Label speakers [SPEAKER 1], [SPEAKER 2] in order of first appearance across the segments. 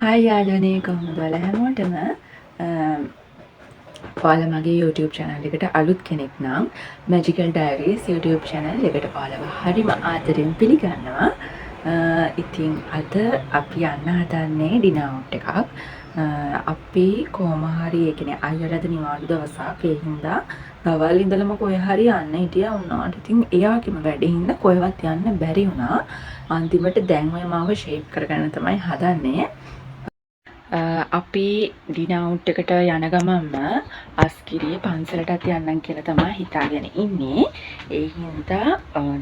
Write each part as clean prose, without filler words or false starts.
[SPEAKER 1] Hi යාළුවනේ කොහොමද ඔයාලා හැමෝටම ඔයාලා මගේ YouTube channel එකට අලුත් කෙනෙක් නම් Magical Diaries YouTube channel එකට ඔයාලව හරිම ආදරෙන් පිළිගන්නවා. ඉතින් අද අපි යන්න හදන්නේ ඩිනර් අවුට් එකක්. අපි කොහොම හරි ඒ කියන්නේ අයියලට නිවාඩු දවසක් ඒ හින්දා දවල් ඉඳලම කොහේ හරි යන්න හිටියා වුණාට ඉතින් එයාගෙම වැඩේ හින්දා කොහෙවත් යන්න බැරි වුණා. අන්තිමට දැන් ඔය මාව ෂේප් කරගන්න තමයි හදන්නේ. අපි ඩිනර් අවුට් එකට යන ගමන්ම අස්කිරිය පන්සලටත් යන්නම් කියලා තමයි හිතාගෙන ඉන්නේ. ඒ හින්දා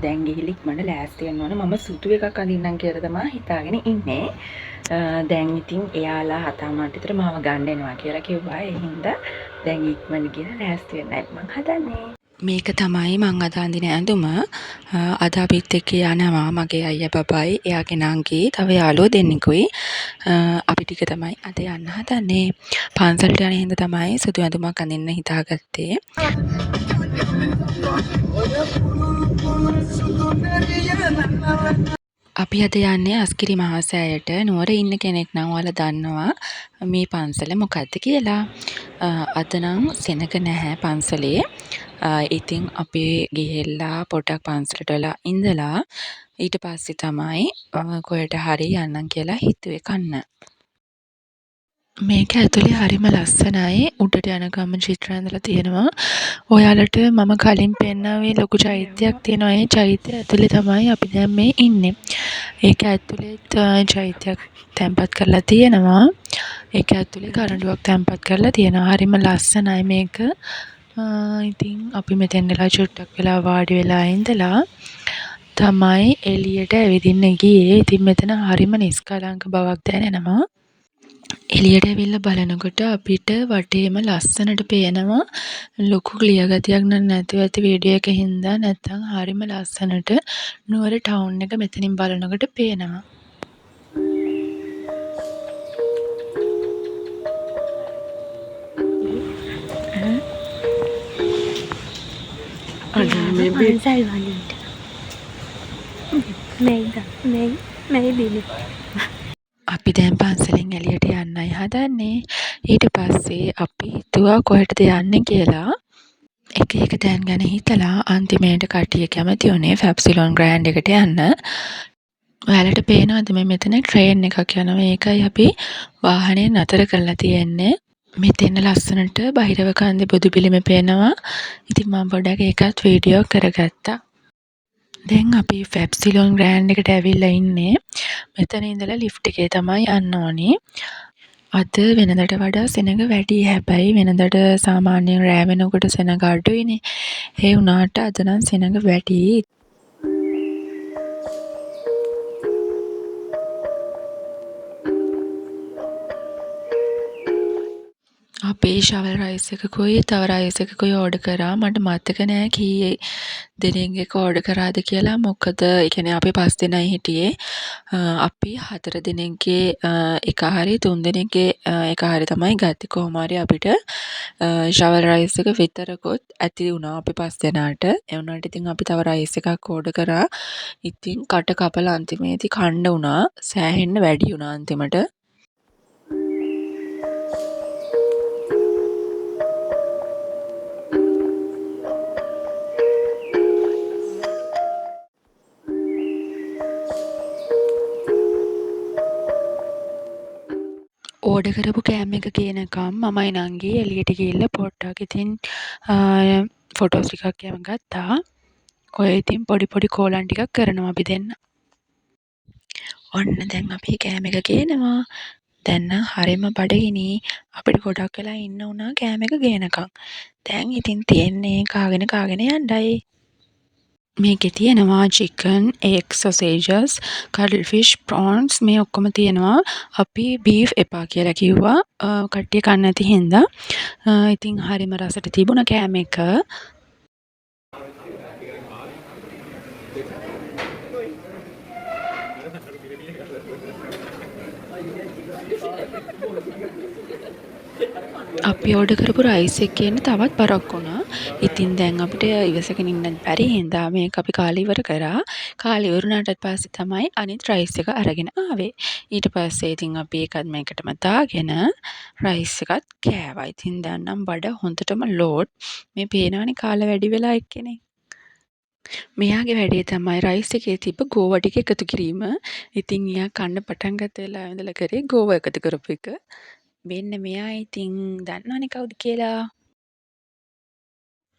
[SPEAKER 1] දැන් ගිහිලි ඉක්මනට ලෑස්ති වෙන්න ඕන. මම සුදු එකක් අඳින්නම් කියලා තමයි හිතාගෙන ඉන්නේ. දැන් ඉතින් එයාලා 7:00 විතර මාව ගන්න එනවා කියලා කිව්වා. ඒ හින්දා දැන් ඉක්මනට ගිහලා ලෑස්ති වෙන්නයි මං හදන්නේ. මේක තමයි මං අද අඳින ඇඳුම. අද අපිත් එක්ක යනවා මගේ අයියා බබායි එයාගේ නංගි තව යාළුවෝ දෙන්නෙකුයි. අපි ටික තමයි අද යන්න හදන්නේ. පන්සලට යන හින්දා තමයි සුදු ඇඳුමක් අඳින්න හිතාගත්තේ. අපි අද යන්නේ අස්කිරි මහසෑයට. නුවර ඉන්න කෙනෙක් නම් ඔයාලා දන්නවා මේ පන්සල මොකද්ද කියලා. අද නම් සෙනග නැහැ පන්සලේ. ඉතින් අපි ගිහිල්ලා පොඩක් පන්සලට වෙලා ඉඳලා ඊට පස්සේ තමයි කොහෙට හරි යන්නම් කියලා හිතුවේ කන්න. මේක ඇතුලේ හරිම ලස්සනයි. උඩට යන ගම චිත්‍ර ඇඳලා තියෙනවා. ඔයාලට මම කලින් පෙන්නාවේ ලොකු චෛත්‍යයක් තියෙනවා. ඒ චෛත්‍යය ඇතුලේ තමයි අපි දැන් මේ ඉන්නේ. ඒක ඇතුලේත් චෛත්‍යයක් තැන්පත් කරලා තියෙනවා. ඒක ඇතුලේ කරඬුවක් තැන්පත් කරලා තියෙනවා. හරිම ලස්සනයි මේක. ඉතින් අපි මෙතෙන්දලා චුට්ටක් වෙලා වාඩි වෙලා ඉඳලා තමයි එළියට ඇවිදින්න ගියේ. ඉතින් මෙතන හරිම නිස්කලංක බවක් දැනෙනවා. එළියට ඇවිල්ලා බලනකොට අපිට වටේම ලස්සනට පේනවා. ලොකු ක්ලියර් ගතියක් නම් නැතුව ඇති වීඩියෝ එකේ හින්දා නැත්තම් හරිම ලස්සනට නුවර ටවුන් එක මෙතනින් බලනකොට පේනවා.
[SPEAKER 2] අද මේ පන්සල් වලට මේ බිලි
[SPEAKER 1] අපි දැන් පන්සලෙන් එළියට යන්නයි හදන්නේ. ඊට පස්සේ අපි හිතුවා කොහෙටද යන්නේ කියලා. එක එක තැන් ගැන හිතලා අන්තිමේට කට්ටිය කැමති වුණේ ෆැබ්සිලොන් ග්‍රෑන්ඩ් එකට යන්න. ඔයාලට පේනවද මේ මෙතන ට්‍රේන් එකක් යනවා. ඒකයි අපි වාහනේ නතර කරලා තියෙන්නේ. මෙතන ලස්සනට බහිරව කන්දේ බුදු පිළිම පේනවා. ඉතින් මම පොඩ්ඩක් ඒකත් වීඩියෝ කරගත්තා. දැන් අපි ෆැබ්සිලොන් ග්‍රෑන්ඩ් එකට ඇවිල්ලා ඉන්නේ. මෙතන ඉඳලා ලිෆ්ට් එකේ තමයි යන්න ඕනේ. අද වෙනදට වඩා සෙනඟ වැඩි. හැබැයි වෙනදට සාමාන්‍යයෙන් රෑ වෙනකොට සෙනඟ අඩුයිනේ. ඒ වුණාට අද නම් සෙනඟ වැඩි. අපේ ෂවල් රයිස් එකකුයි තව රයිස් එකකුයි ඕඩර් කරා. මට මතක නෑ කීයේ දෙනෙක් එක ඕඩර් කරාද කියලා. මොකද ඒ කියන්නේ අපි 5 දෙනයි හිටියේ. අපි 4 දෙනෙක්ගේ එක හරි 3 දෙනෙක්ගේ එක හරි තමයි ගත්තේ. කොහොම හරි අපිට ෂවල් රයිස් එක විතරකුත් ඇති වුණා අපි 5 දෙනාට. ඒ වුණාට ඉතින් අපි තව රයිස් එකක් ඕඩර් කරා. ඉතින් කට කපලා අන්තිමේදී කන්න වුණා. සෑහෙන්න වැඩි වුණා අන්තිමට. ඕඩර් කරපු කෑම එක ගේනකම් මමයි නංගි එළියට ගිහිල්ලා පොඩ්ඩක් ඉතින් ෆොටෝස් ටිකක් යම ගත්තා. ඔය ඉතින් පොඩි පොඩි කෝලම් ටිකක් කරනවා අපි දෙන්න. ඔන්න දැන් අපි කෑම එක ගේනවා. දැන් නම් හරිම බඩගිනි. අපිට ගොඩක් වෙලා ඉන්න උනා කෑම එක ගේනකම්. දැන් ඉතින් තියෙන්නේ කාගෙන යන්නයි. මේකේ තියෙනවා chicken, egg sausages, cuttlefish fish, prawns මේ ඔක්කොම තියෙනවා. අපි beef එපා කියලා කිව්වා. කට්ටිය කන්න නැති හින්දා. ඉතින් හරිම රසට තිබුණ කෑම එක. අපි ඕඩර් කරපු රයිස් එකේන තවත් බරක් වුණා. ඉතින් දැන් අපිට ඉවසගෙන ඉන්න බැරි හින්දා මේක අපි කාලේ ඉවර කරා. කාලේ ඉවර වුණාට පස්සේ තමයි අනිත් රයිස් එක අරගෙන ආවේ. ඊට පස්සේ ඉතින් අපි ඒකත් මේකටම දාගෙන රයිස් එකත් කෑවා. ඉතින් දැන් නම් බඩ හොඳටම ලෝඩ්. මේ පේනවනේ කාලා වැඩි වෙලා එක්කෙනෙක්. මෙයාගේ වැඩේ තමයි රයිස් එකේ තිබ්බ ගෝවා ටික එකතු කිරීම. ඉතින් එයා කන්න පටන් ගත්ත වෙලාවෙ ඉඳලා කරේ ගෝවා එකතු කරපු එක. මෙන්න මෙයා ඉතින් දන්නවනේ කවුද කියලා.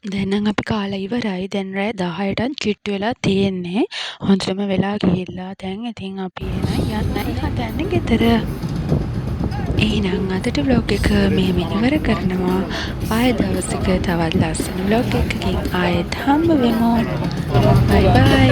[SPEAKER 1] දැන් නම් අපි කාලා ඉවරයි. දැන් රෑ 10ටත් කිට්ටු වෙලා තියෙන්නේ. හොඳටම වෙලා ගිහිල්ලා දැන් ඉතින් අපි යන්නයි හදන්නේ ගෙදර. එහෙනම් අදට vlog එක මෙහෙම ඉවර කරනවා. ආයෙ දවසක තවත් ලස්සන vlog එකකින් ආයෙත් හම්බ වෙමු. bye bye.